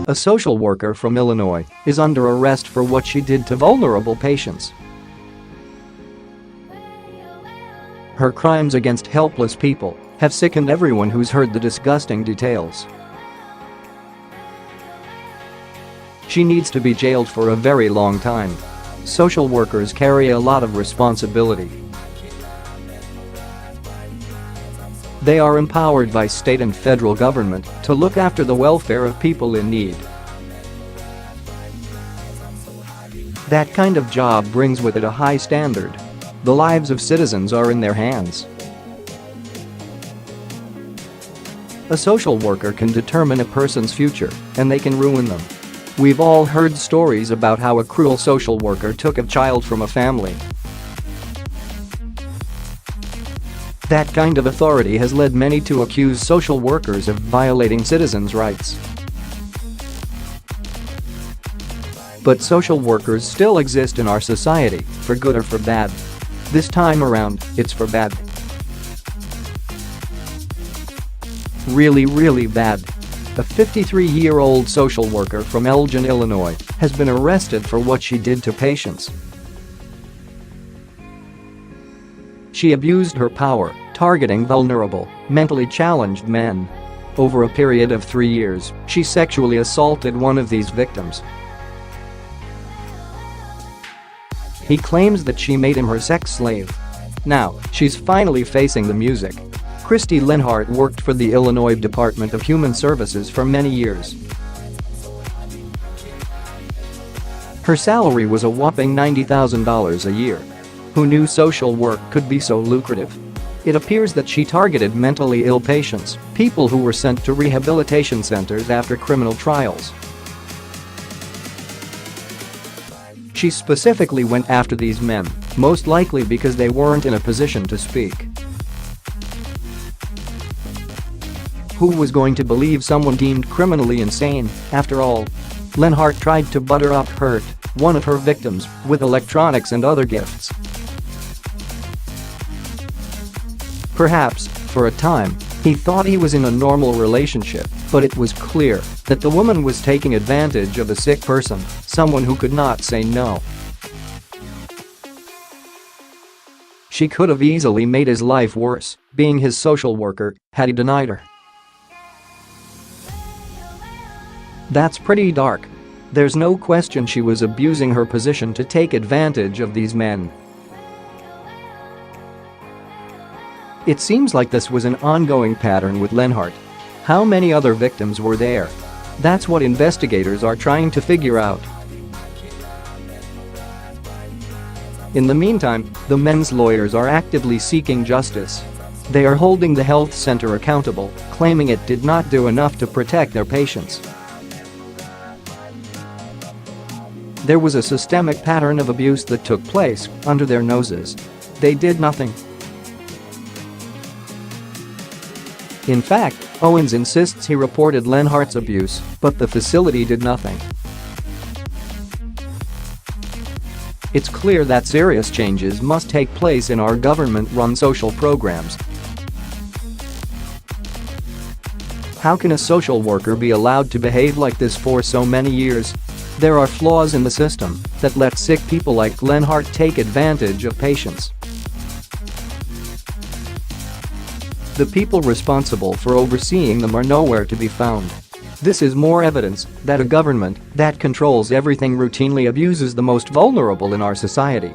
A social worker from Illinois is under arrest for what she did to vulnerable patients. Her crimes against helpless people have sickened everyone who's heard the disgusting details. She needs to be jailed for a very long time. Social workers carry a lot of responsibility. They are empowered by state and federal government to look after the welfare of people in need. That kind of job brings with it a high standard. The lives of citizens are in their hands. A social worker can determine a person's future, and they can ruin them. We've all heard stories about how a cruel social worker took a child from a family. That kind of authority has led many to accuse social workers of violating citizens' rights. But social workers still exist in our society, for good or for bad. This time around, it's for bad. Really bad. A 53-year-old social worker from Elgin, Illinois, has been arrested for what she did to patients. She abused her power, targeting vulnerable, mentally challenged men. Over a period of 3 years, she sexually assaulted one of these victims. He claims that she made him her sex slave. Now, she's finally facing the music. Christy Lenhardt worked for the Illinois Department of Human Services for many years. Her salary was a whopping $90,000 a year. Who knew social work could be so lucrative? It appears that she targeted mentally ill patients, people who were sent to rehabilitation centers after criminal trials. She specifically went after these men, most likely because they weren't in a position to speak. Who was going to believe someone deemed criminally insane? After all, Lenhardt tried to butter up Hurt, one of her victims, with electronics and other gifts. Perhaps, for a time, he thought he was in a normal relationship, but it was clear that the woman was taking advantage of a sick person, someone who could not say no. She could have easily made his life worse, being his social worker, had he denied her. That's pretty dark. There's no question she was abusing her position to take advantage of these men. It seems like this was an ongoing pattern with Lenhardt. How many other victims were there? That's what investigators are trying to figure out. In the meantime, the men's lawyers are actively seeking justice. They are holding the health center accountable, claiming it did not do enough to protect their patients. There was a systemic pattern of abuse that took place under their noses. They did nothing. In fact, Owens insists he reported Lenhardt's abuse, but the facility did nothing. It's clear that serious changes must take place in our government-run social programs. How can a social worker be allowed to behave like this for so many years? There are flaws in the system that let sick people like Lenhardt take advantage of patients. The people responsible for overseeing them are nowhere to be found. This is more evidence that a government that controls everything routinely abuses the most vulnerable in our society.